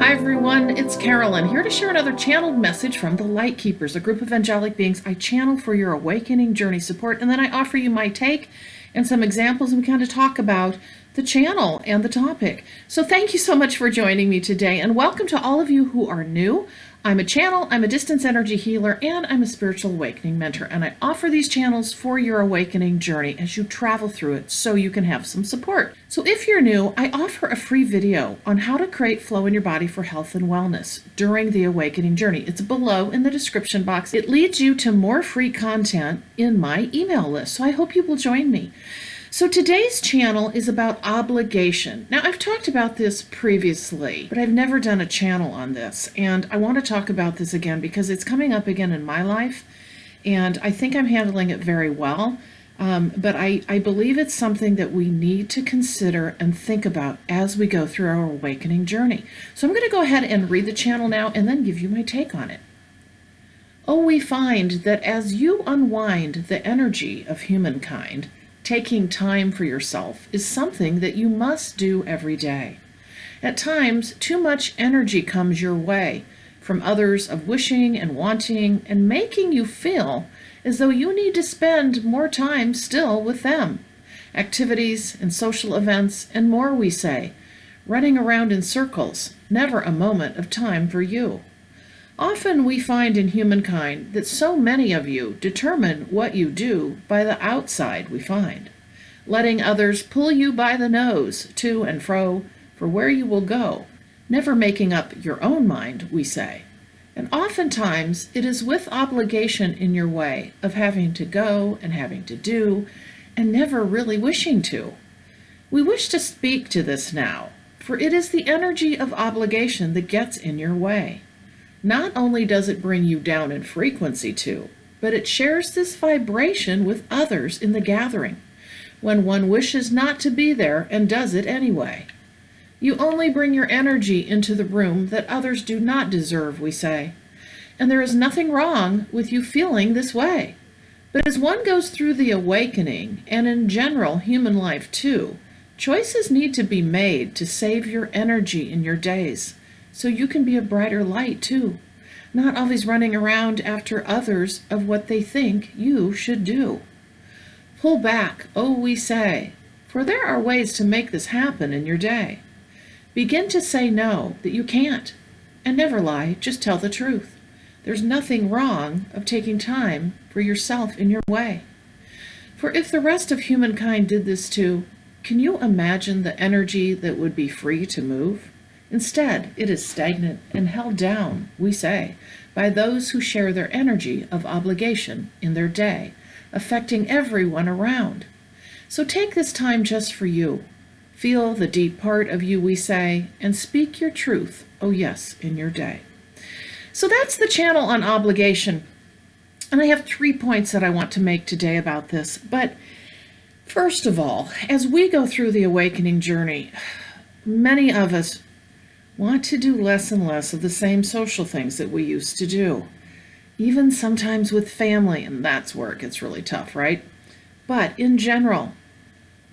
Hi everyone, it's Carolyn, here to share another channeled message from the Light Keepers, a group of angelic beings I channel for your awakening journey support, and then I offer you my take and some examples, and we kind of talk about the channel and the topic. So thank you so much for joining me today, and welcome to all of you who are new. I'm a channel, I'm a distance energy healer, and I'm a spiritual awakening mentor, and I offer these channels for your awakening journey as you travel through it so you can have some support. So if you're new, I offer a free video on how to create flow in your body for health and wellness during the awakening journey. It's below in the description box. It leads you to more free content in my email list, so I hope you will join me. So today's channel is about obligation. Now, I've talked about this previously, but I've never done a channel on this, and I want to talk about this again because it's coming up again in my life, and I think I'm handling it very well, but I believe it's something that we need to consider and think about as we go through our awakening journey. So I'm going to go ahead and read the channel now and then give you my take on it. Oh, we find that as you unwind the energy of humankind, taking time for yourself is something that you must do every day. At times, too much energy comes your way from others of wishing and wanting and making you feel as though you need to spend more time still with them. Activities and social events and more, we say, running around in circles, never a moment of time for you. Often we find in humankind that so many of you determine what you do by the outside we find, letting others pull you by the nose to and fro for where you will go, never making up your own mind, we say. And oftentimes it is with obligation in your way of having to go and having to do and never really wishing to. We wish to speak to this now, for it is the energy of obligation that gets in your way. Not only does it bring you down in frequency too, but it shares this vibration with others in the gathering, when one wishes not to be there and does it anyway. You only bring your energy into the room that others do not deserve, we say, and there is nothing wrong with you feeling this way. But as one goes through the awakening, and in general human life too, choices need to be made to save your energy in your days, so you can be a brighter light too, not always running around after others of what they think you should do. Pull back, oh we say, for there are ways to make this happen in your day. Begin to say no, that you can't, and never lie, just tell the truth. There's nothing wrong of taking time for yourself in your way. For if the rest of humankind did this too, can you imagine the energy that would be free to move? Instead, it is stagnant and held down, we say, by those who share their energy of obligation in their day, affecting everyone around. So take this time just for you. Feel the deep part of you, we say, and speak your truth, oh yes, in your day. So that's the channel on obligation. And I have 3 points that I want to make today about this. But first of all, as we go through the awakening journey, many of us want to do less and less of the same social things that we used to do, even sometimes with family, and that's where it gets really tough, right? But in general,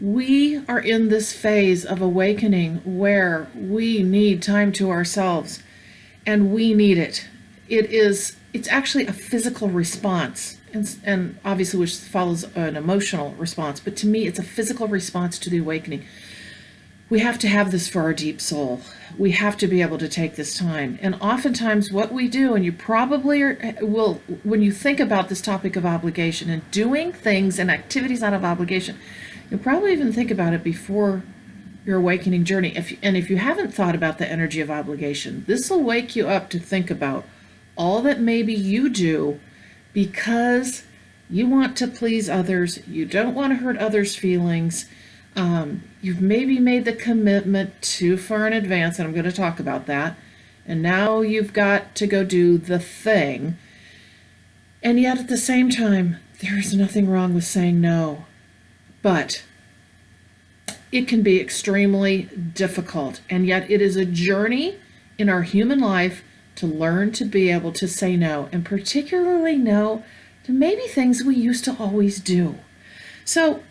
we are in this phase of awakening where we need time to ourselves, and we need it. It's actually a physical response, and obviously which follows an emotional response, but to me it's a physical response to the awakening. We have to have this for our deep soul. We have to be able to take this time. And oftentimes what we do, and you probably will, when you think about this topic of obligation and doing things and activities out of obligation, you'll probably even think about it before your awakening journey. If you haven't thought about the energy of obligation, this will wake you up to think about all that maybe you do because you want to please others, you don't want to hurt others' feelings, you've maybe made the commitment too far in advance, and I'm going to talk about that, and now you've got to go do the thing, and yet at the same time, there is nothing wrong with saying no, but it can be extremely difficult, and yet it is a journey in our human life to learn to be able to say no, and particularly no to maybe things we used to always do. So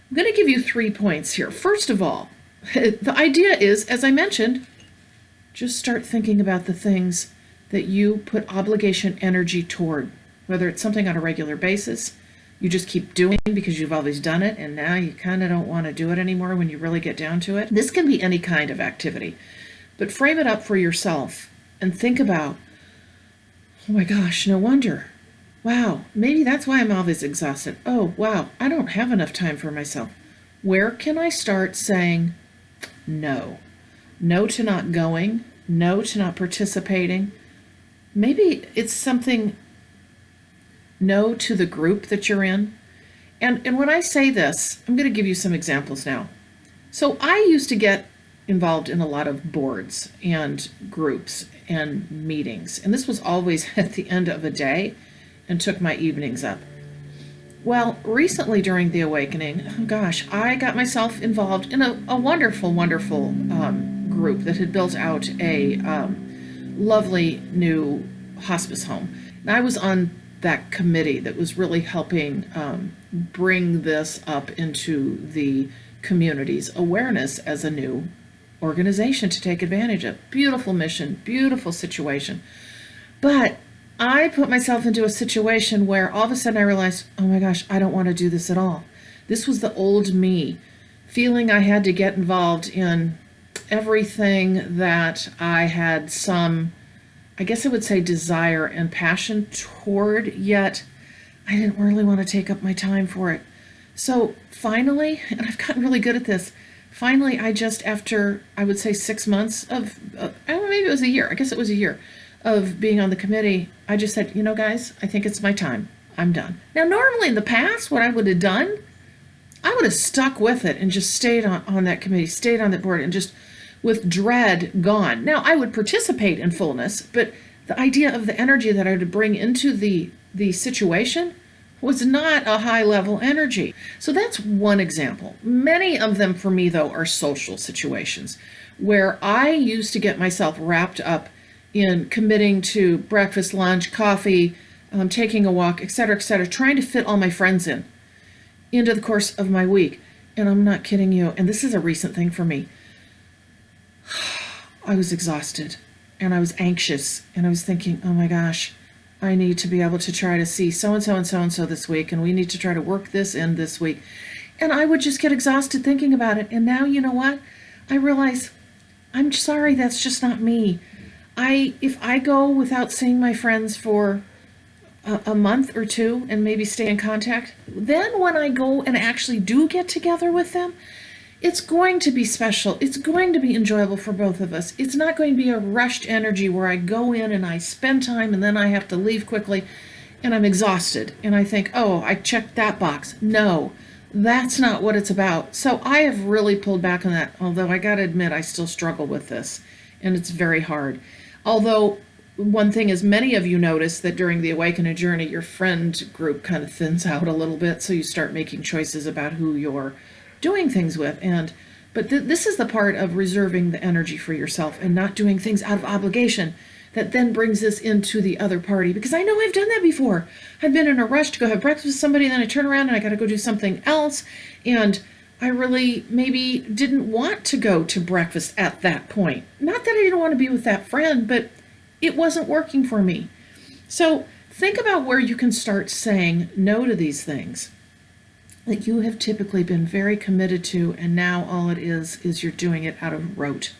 I'm going to give you 3 points here. First of all, the idea is, as I mentioned, just start thinking about the things that you put obligation energy toward, whether it's something on a regular basis you just keep doing because you've always done it and now you kind of don't want to do it anymore when you really get down to it. This can be any kind of activity, but frame it up for yourself and think about, oh my gosh, no wonder. Wow, maybe that's why I'm always exhausted. Oh, wow, I don't have enough time for myself. Where can I start saying no? No to not going, no to not participating. Maybe it's something, no to the group that you're in. And when I say this, I'm going to give you some examples now. So I used to get involved in a lot of boards and groups and meetings, and this was always at the end of a day and took my evenings up. Well, recently during the awakening, oh gosh, I got myself involved in a wonderful, wonderful group that had built out a lovely new hospice home. And I was on that committee that was really helping bring this up into the community's awareness as a new organization to take advantage of. Beautiful mission, beautiful situation. But I put myself into a situation where all of a sudden I realized, oh my gosh, I don't want to do this at all. This was the old me, feeling I had to get involved in everything that I had some, I guess I would say, desire and passion toward, yet I didn't really want to take up my time for it. So finally, and I've gotten really good at this, finally I just, after I would say 6 months of I don't know, maybe it was a year, I guess it was a year of being on the committee, I just said, you know guys, I think it's my time. I'm done. Now normally in the past, what I would have done, I would have stuck with it and just stayed on that committee, stayed on that board, and just with dread gone. Now I would participate in fullness, but the idea of the energy that I would bring into the situation was not a high level energy. So that's one example. Many of them for me though are social situations where I used to get myself wrapped up in committing to breakfast, lunch, coffee, taking a walk, etc., trying to fit all my friends into the course of my week. And I'm not kidding you, and this is a recent thing for me. I was exhausted and I was anxious and I was thinking, oh my gosh, I need to be able to try to see so-and-so and so-and-so this week, and we need to try to work this in this week. And I would just get exhausted thinking about it. And now, you know what? I realize, I'm sorry, that's just not me. If I go without seeing my friends for a month or two and maybe stay in contact, then when I go and actually do get together with them, it's going to be special. It's going to be enjoyable for both of us. It's not going to be a rushed energy where I go in and I spend time and then I have to leave quickly and I'm exhausted and I think, oh, I checked that box. No, that's not what it's about. So I have really pulled back on that, although I got to admit I still struggle with this and it's very hard. Although one thing is, many of you notice that during the awakening journey, your friend group kind of thins out a little bit, so you start making choices about who you're doing things with. But this is the part of reserving the energy for yourself and not doing things out of obligation that then brings this into the other party. Because I know I've done that before. I've been in a rush to go have breakfast with somebody, and then I turn around and I got to go do something else. And I really maybe didn't want to go to breakfast at that point. Not that I didn't want to be with that friend, but it wasn't working for me. So think about where you can start saying no to these things that you have typically been very committed to, and now all it is you're doing it out of rote,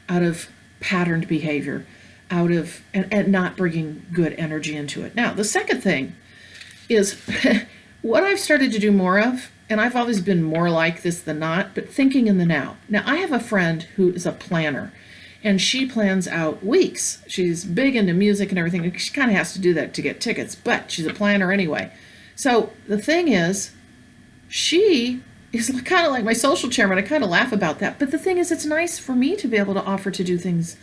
out of patterned behavior, out of and not bringing good energy into it. Now, the second thing is what I've started to do more of, and I've always been more like this than not, but thinking in the now. Now, I have a friend who is a planner, and she plans out weeks. She's big into music and everything. She kind of has to do that to get tickets, but she's a planner anyway. So the thing is, she is kind of like my social chairman. I kind of laugh about that. But the thing is, it's nice for me to be able to offer to do things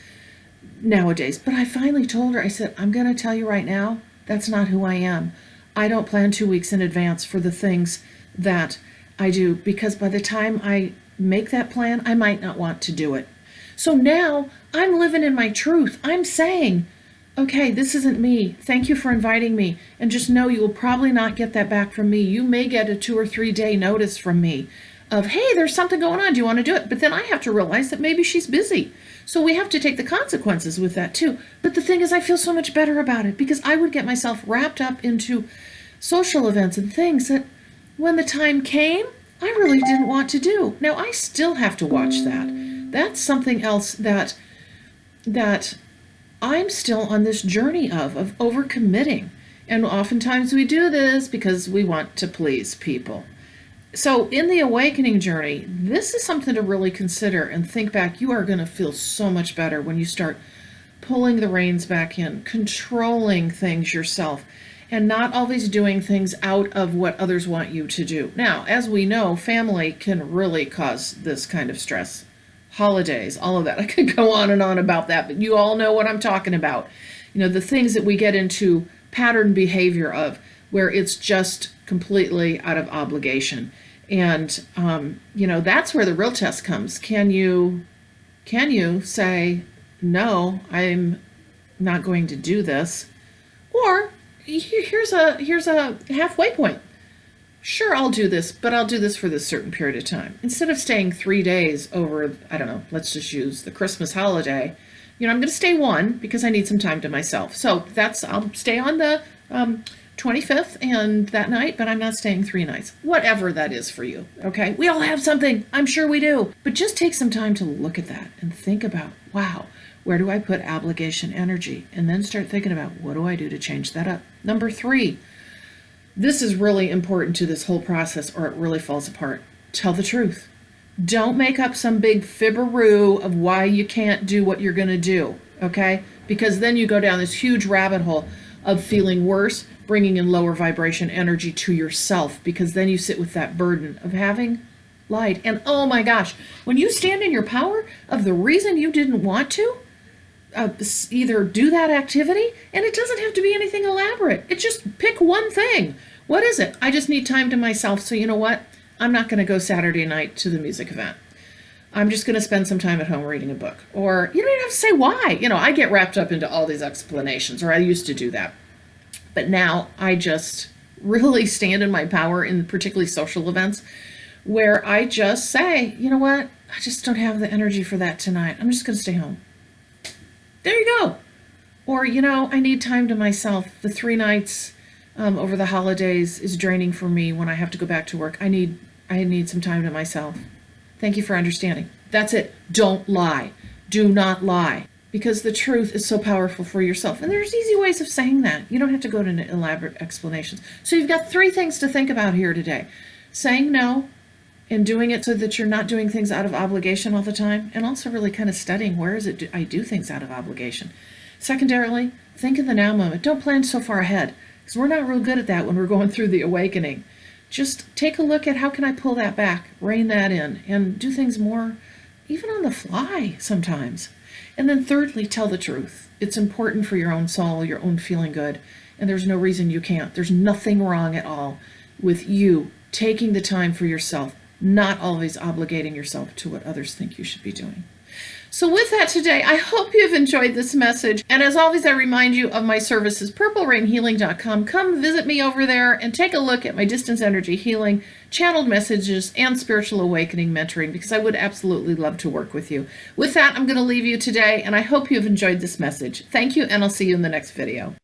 nowadays. But I finally told her, I said, I'm going to tell you right now, that's not who I am. I don't plan 2 weeks in advance for the things that I do, because by the time I make that plan, I might not want to do it. So now I'm living in my truth. I'm saying, okay, this isn't me. Thank you for inviting me. And just know you will probably not get that back from me. You may get a 2 or 3 day notice from me. of, hey, there's something going on. Do you want to do it? But then I have to realize that maybe she's busy. So we have to take the consequences with that too. But the thing is, I feel so much better about it because I would get myself wrapped up into social events and things that when the time came, I really didn't want to do. Now, I still have to watch that. That's something else that I'm still on this journey of overcommitting. And oftentimes we do this because we want to please people. So in the awakening journey, this is something to really consider and think back. You are going to feel so much better when you start pulling the reins back in, controlling things yourself, and not always doing things out of what others want you to do. Now, as we know, family can really cause this kind of stress. Holidays, all of that. I could go on and on about that, but you all know what I'm talking about. You know, the things that we get into pattern behavior of, where it's just completely out of obligation. And, you know, that's where the real test comes. Can you say, no, I'm not going to do this? Or here's a halfway point. Sure, I'll do this, but I'll do this for this certain period of time. Instead of staying 3 days over, I don't know, let's just use the Christmas holiday, you know, I'm going to stay one because I need some time to myself. So I'll stay on the 25th and that night, but I'm not staying 3 nights. Whatever that is for you, okay? We all have something. I'm sure we do. But just take some time to look at that and think about, wow, where do I put obligation energy? And then start thinking about, what do I do to change that up? Number 3, this is really important to this whole process or it really falls apart. Tell the truth. Don't make up some big fibberoo of why you can't do what you're going to do, okay? Because then you go down this huge rabbit hole of feeling worse, bringing in lower vibration energy to yourself, because then you sit with that burden of having lied. And oh my gosh, when you stand in your power of the reason you didn't want to, either do that activity, and it doesn't have to be anything elaborate. It's just pick one thing. What is it? I just need time to myself. So you know what? I'm not going to go Saturday night to the music event. I'm just going to spend some time at home reading a book. Or you don't even have to say why. You know, I get wrapped up into all these explanations, or I used to do that. But now I just really stand in my power in particularly social events where I just say, you know what? I just don't have the energy for that tonight. I'm just going to stay home. There you go. Or, you know, I need time to myself. The 3 nights over the holidays is draining for me when I have to go back to work. I need some time to myself. Thank you for understanding. That's it. Don't lie. Do not lie. Because the truth is so powerful for yourself. And there's easy ways of saying that. You don't have to go to elaborate explanations. So you've got 3 things to think about here today. Saying no and doing it so that you're not doing things out of obligation all the time. And also really kind of studying where is it I do things out of obligation. Secondarily, think in the now moment. Don't plan so far ahead. Because we're not real good at that when we're going through the awakening. Just take a look at how can I pull that back, rein that in, and do things more even on the fly sometimes. And then thirdly, tell the truth. It's important for your own soul, your own feeling good, and there's no reason you can't. There's nothing wrong at all with you taking the time for yourself, not always obligating yourself to what others think you should be doing. So with that today, I hope you've enjoyed this message. And as always, I remind you of my services, purplerainhealing.com. Come visit me over there and take a look at my distance energy healing, channeled messages, and spiritual awakening mentoring, because I would absolutely love to work with you. With that, I'm going to leave you today, and I hope you've enjoyed this message. Thank you, and I'll see you in the next video.